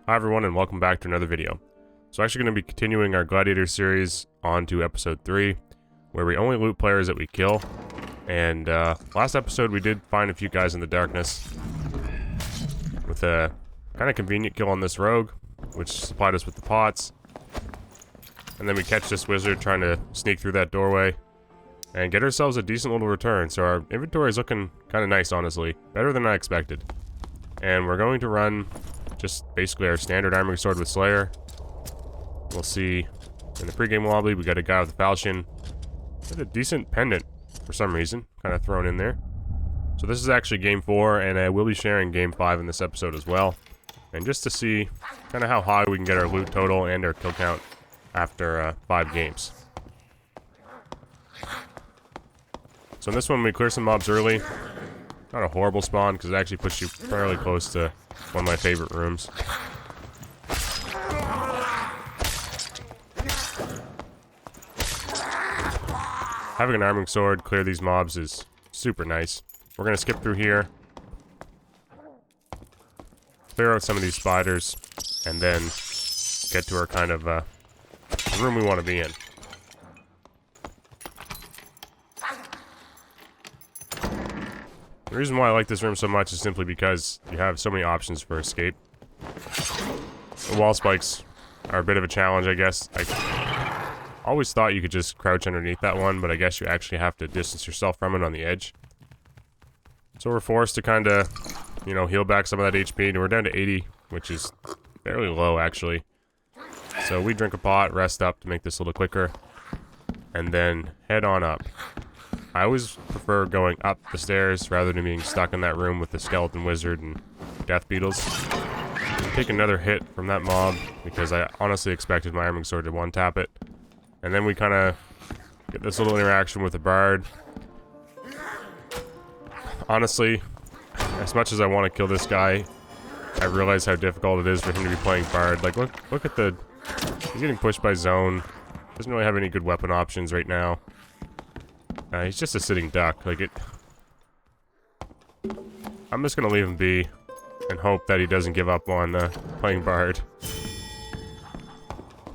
Hi everyone and welcome back to another video. So actually going to be continuing our Gladiator series on to episode 3, where we only loot players that we kill. And last episode we did find a few guys in the darkness with a kind of convenient kill on this rogue, which supplied us with the pots. And then we catch this wizard trying to sneak through that doorway and get ourselves a decent little return. So our inventory is looking kind of nice, honestly. Better than I expected. And we're going to run just basically our standard armoring sword with Slayer. We'll see in the pregame lobby we got a guy with a falchion with a decent pendant for some reason, kind of thrown in there. So this is actually game 4, and I will be sharing game 5 in this episode as well. And just to see kind of how high we can get our loot total and our kill count after 5 games. So in this one we clear some mobs early. Not a horrible spawn because it actually puts you fairly close to one of my favorite rooms. Having an arming sword clear these mobs is super nice. We're going to skip through here, clear out some of these spiders, and then get to our kind of room we want to be in. The reason why I like this room so much is simply because you have so many options for escape. The wall spikes are a bit of a challenge, I guess. I always thought you could just crouch underneath that one, but I guess you actually have to distance yourself from it on the edge. So we're forced to kind of, you know, heal back some of that HP, and we're down to 80, which is fairly low, actually. So we drink a pot, rest up to make this a little quicker, and then head on up. I always prefer going up the stairs rather than being stuck in that room with the skeleton wizard and death beetles. Take another hit from that mob because I honestly expected my arming sword to one-tap it. And then we kind of get this little interaction with the bard. Honestly, as much as I want to kill this guy, I realize how difficult it is for him to be playing bard. Like, look at the... He's getting pushed by zone. Doesn't really have any good weapon options right now. He's just a sitting duck. Like, I'm just gonna leave him be and hope that he doesn't give up on playing bard.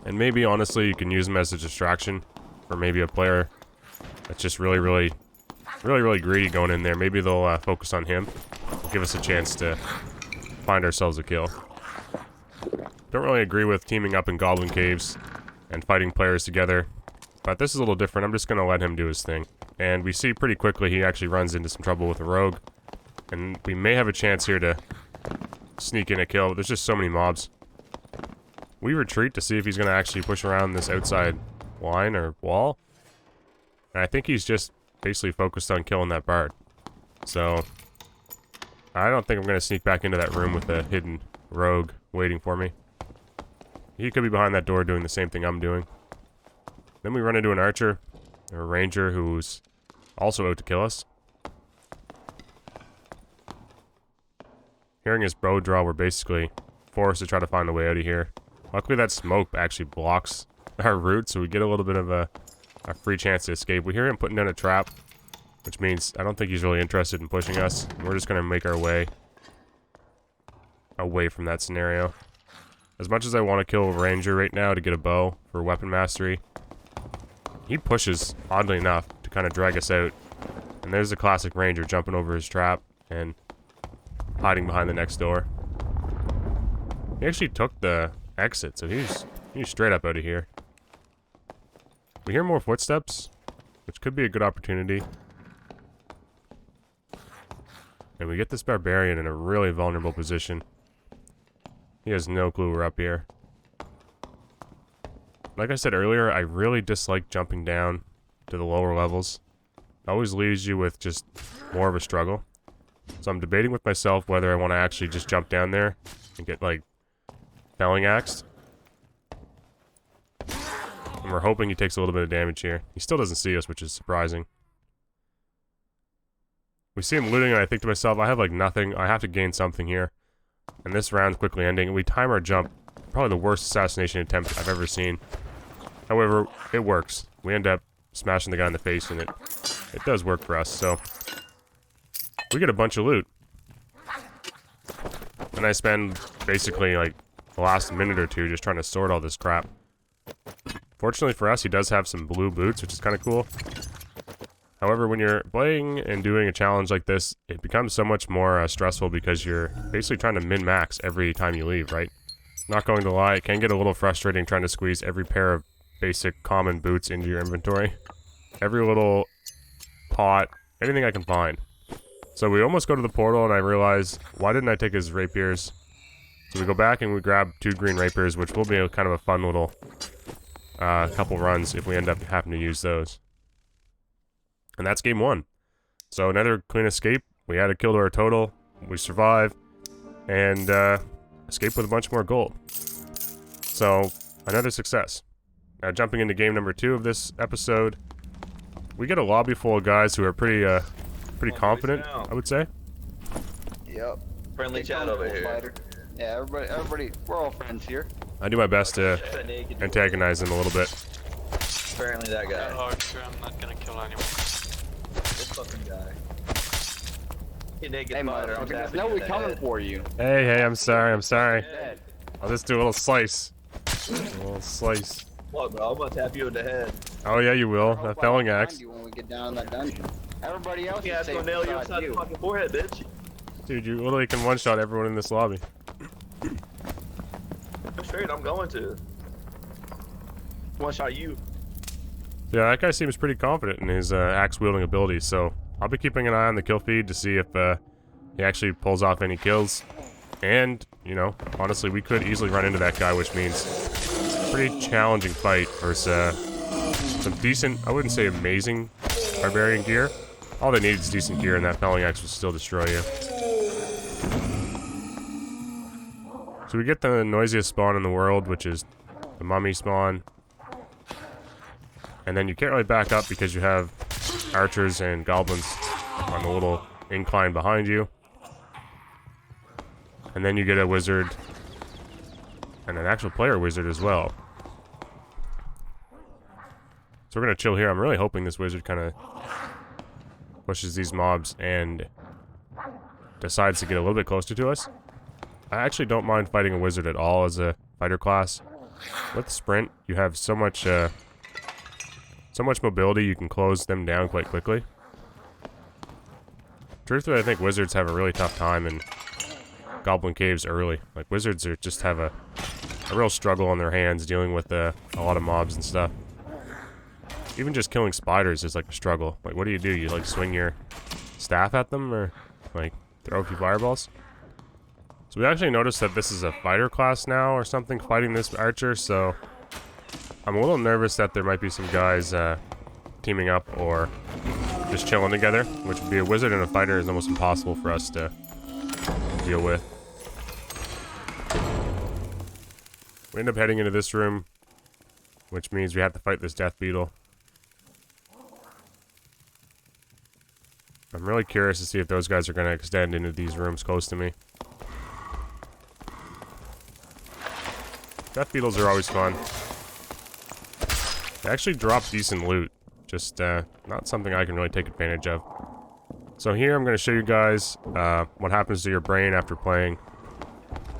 And maybe, honestly, you can use him as a distraction for maybe a player that's just really greedy going in there. Maybe they'll focus on him. Give us a chance to find ourselves a kill. Don't really agree with teaming up in Goblin Caves and fighting players together. But this is a little different. I'm just going to let him do his thing. And we see pretty quickly he actually runs into some trouble with a rogue. And we may have a chance here to sneak in a kill. There's just so many mobs. We retreat to see if he's going to actually push around this outside line or wall. And I think he's just basically focused on killing that bard. So I don't think I'm going to sneak back into that room with a hidden rogue waiting for me. He could be behind that door doing the same thing I'm doing. Then we run into an archer, or a ranger, who's also out to kill us. Hearing his bow draw, we're basically forced to try to find a way out of here. Luckily that smoke actually blocks our route, so we get a little bit of a free chance to escape. We hear him putting down a trap, which means I don't think he's really interested in pushing us. We're just going to make our way away from that scenario. As much as I want to kill a ranger right now to get a bow for weapon mastery, he pushes, oddly enough, to kind of drag us out. And there's the classic ranger jumping over his trap and hiding behind the next door. He actually took the exit, so he's straight up out of here. We hear more footsteps, which could be a good opportunity. And we get this barbarian in a really vulnerable position. He has no clue we're up here. Like I said earlier, I really dislike jumping down to the lower levels. It always leaves you with just more of a struggle. So I'm debating with myself whether I want to actually just jump down there and get, like, felling axed. And we're hoping he takes a little bit of damage here. He still doesn't see us, which is surprising. We see him looting, and I think to myself, I have, like, nothing. I have to gain something here. And this round's quickly ending, and we time our jump. Probably the worst assassination attempt I've ever seen. However, it works. We end up smashing the guy in the face, and it does work for us, so we get a bunch of loot. And I spend basically like the last minute or two just trying to sort all this crap. Fortunately for us, he does have some blue boots, which is kind of cool. However, when you're playing and doing a challenge like this, it becomes so much more stressful because you're basically trying to min-max every time you leave, right? Not going to lie, it can get a little frustrating trying to squeeze every pair of basic common boots into your inventory. Every little pot, anything I can find. So we almost go to the portal and I realize, why didn't I take his rapiers? So we go back and we grab 2 green rapiers, which will be kind of a fun little couple runs if we end up having to use those. And that's game 1. So another clean escape. We had a kill to our total. We survive. And escape with a bunch more gold. So another success. Now jumping into game number 2 of this episode. We get a lobby full of guys who are pretty confident, I would say. Yep. Friendly chat over here. Fighter. Yeah, everybody, we're all friends here. I do my best to antagonize them a little bit. Apparently that guy. I'm not gonna kill anyone. This fucking guy. Hey, naked Hey, fighter, I'm motherfucker, tapping no, you we in the coming head. for you. Hey, I'm sorry. Dead. I'll just do a little slice. A little slice. What, bro? I'm gonna tap you in the head. Oh yeah, you will. I That hope I felling don't axe. find you when we get down in that dungeon. Everybody else Yeah, is it's gonna safe nail you beside upside the you. fucking forehead, bitch. Dude, you literally can one-shot everyone in this lobby. I'm straight, I'm going to. One shot you. Yeah, that guy seems pretty confident in his axe-wielding abilities, so I'll be keeping an eye on the kill feed to see if he actually pulls off any kills. And, you know, honestly, we could easily run into that guy, which means it's a pretty challenging fight versus some decent, I wouldn't say amazing, barbarian gear. All they need is decent gear, and that felling axe will still destroy you. So we get the noisiest spawn in the world, which is the mummy spawn. And then you can't really back up because you have archers and goblins on the little incline behind you. And then you get a wizard and an actual player wizard as well. So we're gonna chill here. I'm really hoping this wizard kind of pushes these mobs and decides to get a little bit closer to us. I actually don't mind fighting a wizard at all as a fighter class. With sprint, you have so much mobility, you can close them down quite quickly. Truthfully, I think wizards have a really tough time in Goblin Caves early. Like, wizards just have a real struggle on their hands dealing with a lot of mobs and stuff. Even just killing spiders is like a struggle. Like, what do? You like swing your staff at them or like throw a few fireballs? So we actually noticed that this is a fighter class now or something fighting this archer, so I'm a little nervous that there might be some guys teaming up or just chilling together, which would be a wizard and a fighter is almost impossible for us to deal with. We end up heading into this room, which means we have to fight this death beetle. I'm really curious to see if those guys are going to extend into these rooms close to me. Death beetles are always fun. They actually drop decent loot. Just not something I can really take advantage of. So here I'm going to show you guys what happens to your brain after playing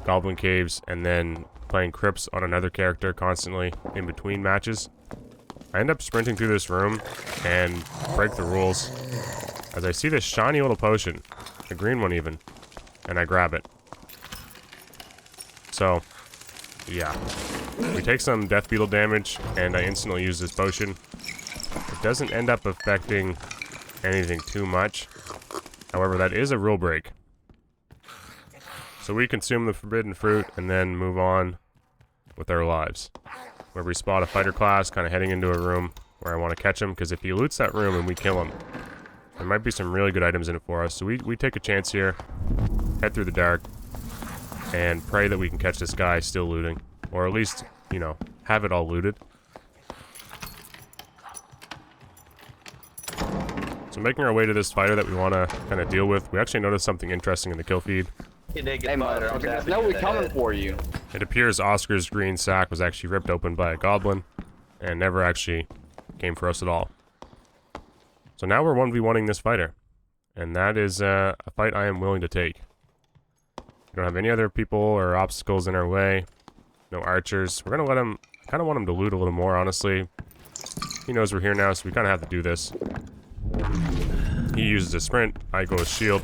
Goblin Caves and then playing Crypts on another character constantly in between matches. I end up sprinting through this room and break the rules as I see this shiny little potion, a green one even, and I grab it. So, yeah. We take some death beetle damage and I instantly use this potion. It doesn't end up affecting anything too much. However, that is a rule break. So we consume the forbidden fruit and then move on with our lives. Where we spot a fighter class kind of heading into a room where I want to catch him, because if he loots that room and we kill him, there might be some really good items in it for us. So we take a chance here, head through the dark, and pray that we can catch this guy still looting. Or at least, you know, have it all looted. So making our way to this fighter that we want to kind of deal with, we actually noticed something interesting in the kill feed. Hey, naked Hey, fighter, I'm motherfucker, tapping no, you we in the coming head. for you. It appears Oscar's green sack was actually ripped open by a goblin and never actually came for us at all. So now we're 1v1ing this fighter, and that is a fight I am willing to take. We don't have any other people or obstacles in our way. No archers. We're gonna let him... Kind of want him to loot a little more, honestly. He knows we're here now, so we kind of have to do this. He uses a sprint. I go with shield.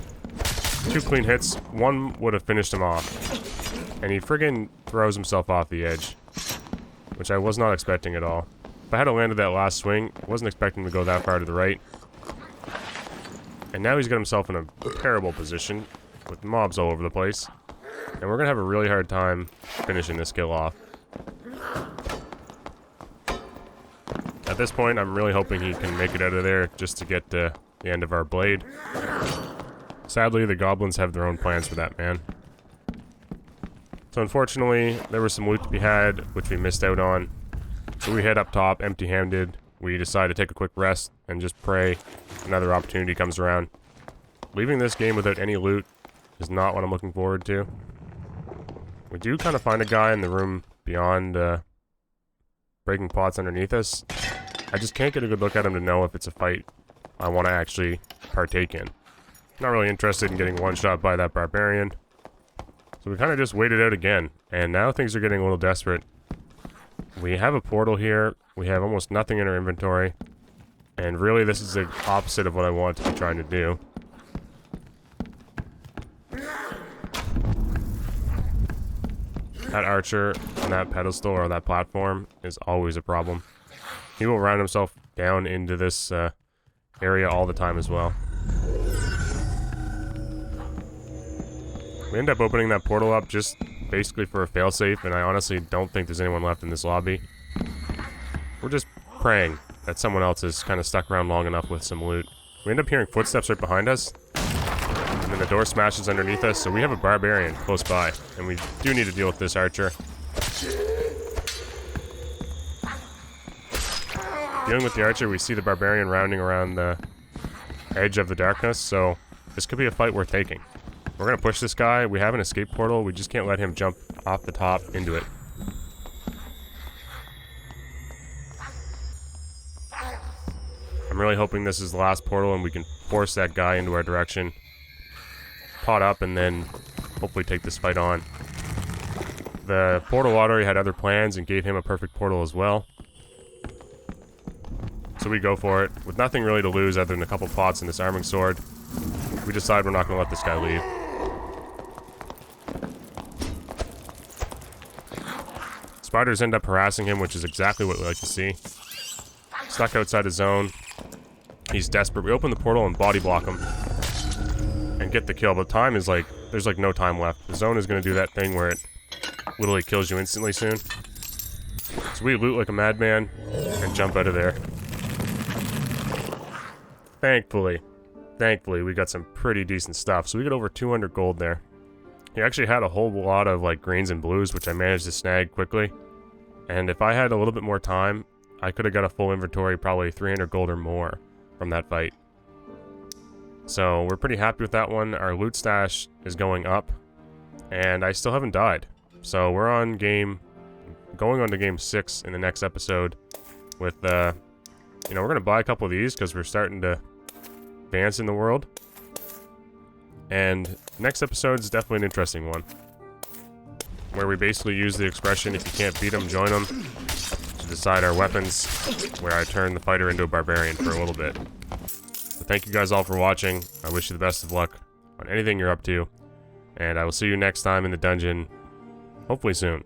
2 clean hits. 1 would have finished him off. And he friggin' throws himself off the edge. Which I was not expecting at all. If I had landed that last swing, I wasn't expecting him to go that far to the right. And now he's got himself in a terrible position. With mobs all over the place. And we're gonna have a really hard time finishing this kill off. At this point, I'm really hoping he can make it out of there just to get to the end of our blade. Sadly, the goblins have their own plans for that man. So unfortunately, there was some loot to be had, which we missed out on. So we head up top, empty-handed. We decide to take a quick rest and just pray another opportunity comes around. Leaving this game without any loot is not what I'm looking forward to. We do kind of find a guy in the room beyond breaking pots underneath us. I just can't get a good look at him to know if it's a fight I want to actually partake in. Not really interested in getting one-shot by that barbarian. So we kind of just waited out again, and now things are getting a little desperate. We have a portal here, we have almost nothing in our inventory, and really this is the opposite of what I want to be trying to do. That archer on that pedestal or that platform is always a problem. He will round himself down into this area all the time as well. We end up opening that portal up just basically for a failsafe, and I honestly don't think there's anyone left in this lobby. We're just praying that someone else is kind of stuck around long enough with some loot. We end up hearing footsteps right behind us, and then the door smashes underneath us, so we have a barbarian close by, and we do need to deal with this archer. Dealing with the archer, we see the barbarian rounding around the edge of the darkness, so this could be a fight worth taking. We're gonna push this guy. We have an escape portal. We just can't let him jump off the top into it. I'm really hoping this is the last portal and we can force that guy into our direction. Pot up and then hopefully take this fight on. The portal lottery had other plans and gave him a perfect portal as well. So we go for it. With nothing really to lose other than a couple pots and this arming sword, we decide we're not going to let this guy leave. Spiders end up harassing him, which is exactly what we like to see. Stuck outside his zone. He's desperate. We open the portal and body block him. And get the kill, but time is like, there's like no time left. The zone is going to do that thing where it literally kills you instantly soon. So we loot like a madman and jump out of there. Thankfully, we got some pretty decent stuff. So we got over 200 gold there. He actually had a whole lot of like greens and blues, which I managed to snag quickly. And if I had a little bit more time, I could have got a full inventory, probably 300 gold or more from that fight. So we're pretty happy with that one. Our loot stash is going up, and I still haven't died. So we're on going on to game 6 in the next episode. With you know, we're gonna buy a couple of these because we're starting to advance in the world. And next episode is definitely an interesting one, where we basically use the expression, if you can't beat them, join them, to decide our weapons, where I turn the fighter into a barbarian for a little bit. So thank you guys all for watching. I wish you the best of luck on anything you're up to, and I will see you next time in the dungeon, hopefully soon.